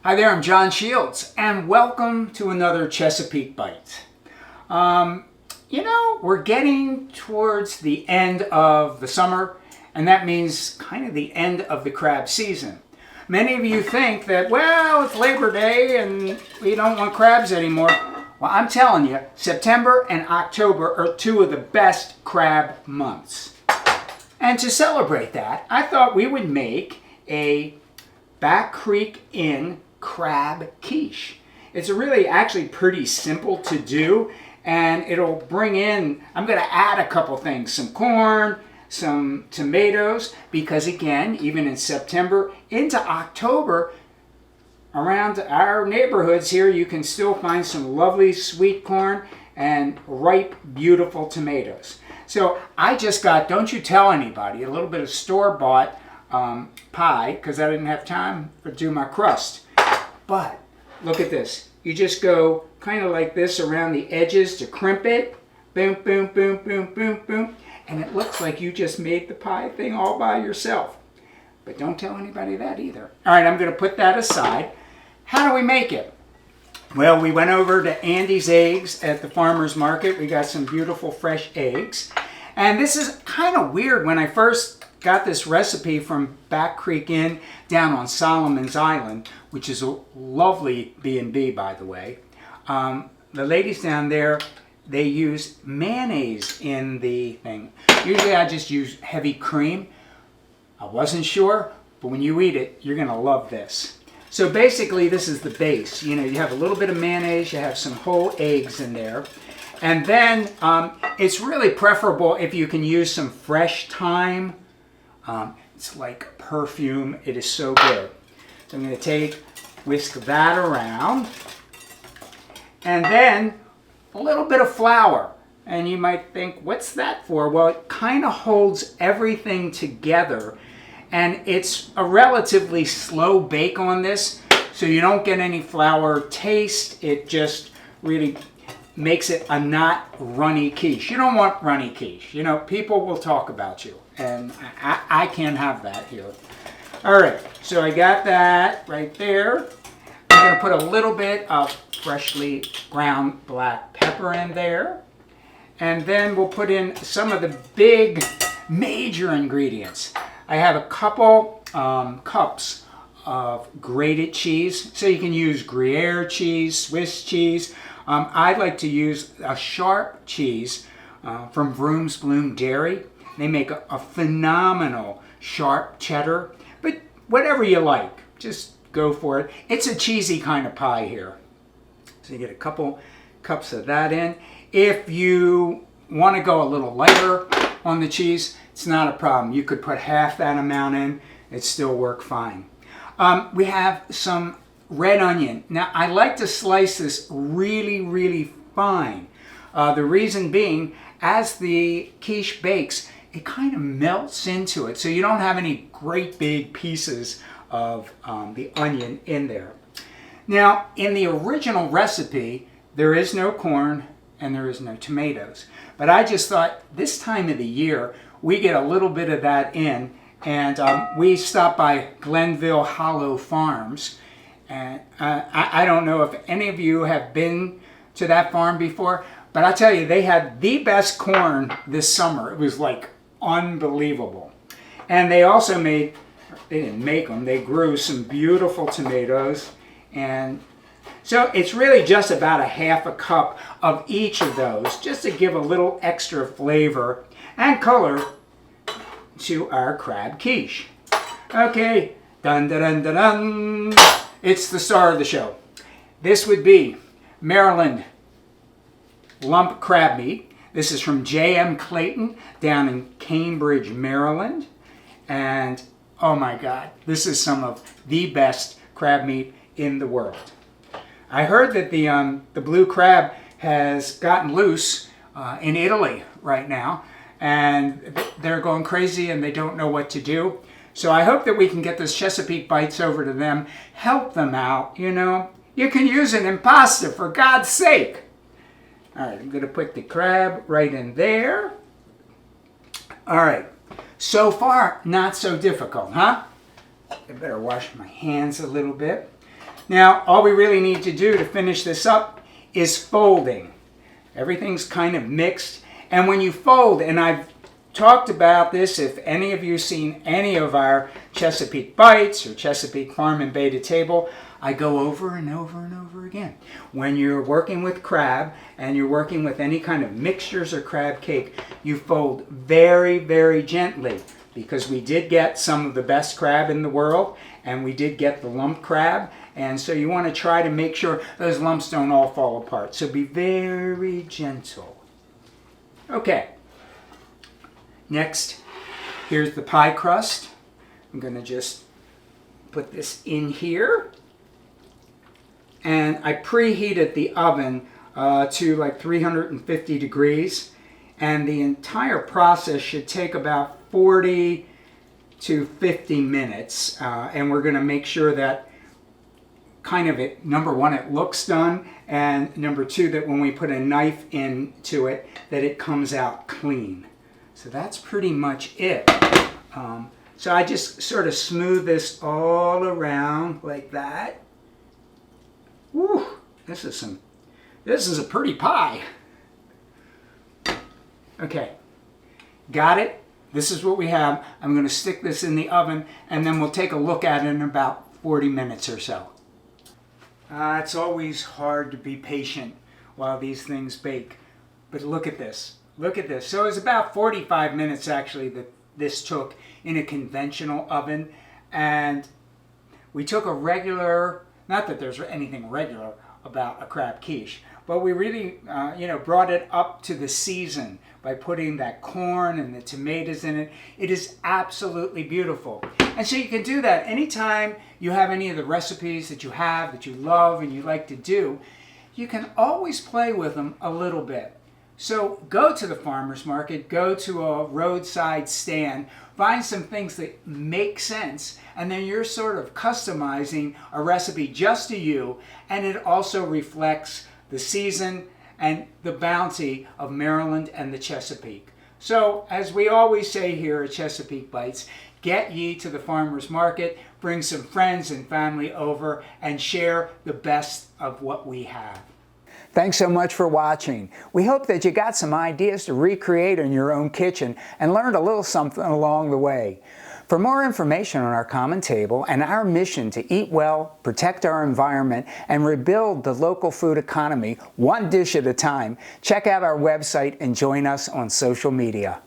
Hi there, I'm John Shields, and welcome to another Chesapeake Bite. We're getting towards the end of the summer, and that means kind of the end of the crab season. Many of you think that, well, it's Labor Day and we don't want crabs anymore. Well, I'm telling you, September and October are two of the best crab months. And to celebrate that, I thought we would make a Back Creek Inn crab quiche. It's actually pretty simple to do, and it'll bring in, I'm going to add a couple things, some corn, some tomatoes, because again, even in September into October, around our neighborhoods here, you can still find some lovely sweet corn and ripe, beautiful tomatoes. So I just got, don't you tell anybody, a little bit of store-bought pie, because I didn't have time to do my crust. But look at this. You just go kind of like this around the edges to crimp it. Boom, boom, boom, boom, boom, boom. And it looks like you just made the pie thing all by yourself. But don't tell anybody that either. All right, I'm going to put that aside. How do we make it? Well, we went over to Andy's Eggs at the farmer's market. We got some beautiful fresh eggs. And this is kind of weird. When I first got this recipe from Back Creek Inn down on Solomon's Island, which is a lovely B&B, by the way. The ladies down there, they use mayonnaise in the thing. Usually I just use heavy cream. I wasn't sure, but when you eat it, you're going to love this. So basically, this is the base. You have a little bit of mayonnaise, you have some whole eggs in there. And then it's really preferable if you can use some fresh thyme. It's like perfume. It is so good. So I'm going to whisk that around. And then a little bit of flour. And you might think, what's that for? Well, it kind of holds everything together. And it's a relatively slow bake on this, so you don't get any flour taste. It just really makes it a not runny quiche. You don't want runny quiche. People will talk about you, and I can't have that here. All right, so I got that right there. I'm going to put a little bit of freshly ground black pepper in there. And then we'll put in some of the big major ingredients. I have a couple cups of grated cheese. So you can use Gruyere cheese, Swiss cheese. I'd like to use a sharp cheese from Vroom's Bloom Dairy. They make a phenomenal sharp cheddar. But whatever you like, just go for it. It's a cheesy kind of pie here. So you get a couple cups of that in. If you want to go a little lighter on the cheese, it's not a problem. You could put half that amount in. It still work fine. We have some red onion. Now, I like to slice this really, really fine. The reason being, as the quiche bakes, it kind of melts into it. So you don't have any great big pieces of the onion in there. Now, in the original recipe, there is no corn and there is no tomatoes. But I just thought this time of the year, we get a little bit of that in. And we stopped by Glenville Hollow Farms. And I don't know if any of you have been to that farm before, but I tell you, they had the best corn this summer. It was like unbelievable. And they also they didn't make them, they grew some beautiful tomatoes. And so it's really just about a half a cup of each of those, just to give a little extra flavor and color to our crab quiche. Okay, dun dun dun dun dun. It's the star of the show. This would be Maryland lump crab meat. This is from J.M. Clayton down in Cambridge, Maryland. And oh my God, this is some of the best crab meat in the world. I heard that the blue crab has gotten loose in Italy right now, and they're going crazy and they don't know what to do. So I hope that we can get this Chesapeake Bites over to them, help them out, You can use it in pasta, for God's sake. All right, I'm going to put the crab right in there. All right, so far, not so difficult, huh? I better wash my hands a little bit. Now, all we really need to do to finish this up is folding. Everything's kind of mixed. And when you fold, and I've talked about this, if any of you seen any of our Chesapeake Bites or Chesapeake Farm and Beta Table, I go over and over and over again. When you're working with crab and you're working with any kind of mixtures or crab cake, you fold very, very gently, because we did get some of the best crab in the world, and we did get the lump crab, and so you want to try to make sure those lumps don't all fall apart. So be very gentle. Okay. Next, here's the pie crust. I'm going to just put this in here. And I preheated the oven to like 350 degrees. And the entire process should take about 40 to 50 minutes. And we're going to make sure that kind of it, number one, it looks done. And number two, that when we put a knife into it, that it comes out clean. So that's pretty much it. So I just sort of smooth this all around like that. Woo, this is a pretty pie. Okay, got it? This is what we have. I'm going to stick this in the oven, and then we'll take a look at it in about 40 minutes or so. It's always hard to be patient while these things bake. But look at this. Look at this. So it's about 45 minutes actually that this took in a conventional oven. And we took a regular, not that there's anything regular about a crab quiche, but we really, brought it up to the season by putting that corn and the tomatoes in it. It is absolutely beautiful. And so you can do that anytime you have any of the recipes that you have, that you love and you like to do. You can always play with them a little bit. So go to the farmer's market, go to a roadside stand, find some things that make sense, and then you're sort of customizing a recipe just to you, and it also reflects the season and the bounty of Maryland and the Chesapeake. So, as we always say here at Chesapeake Bites, get ye to the farmer's market, bring some friends and family over, and share the best of what we have. Thanks so much for watching. We hope that you got some ideas to recreate in your own kitchen and learned a little something along the way. For more information on our common table and our mission to eat well, protect our environment, and rebuild the local food economy one dish at a time, check out our website and join us on social media.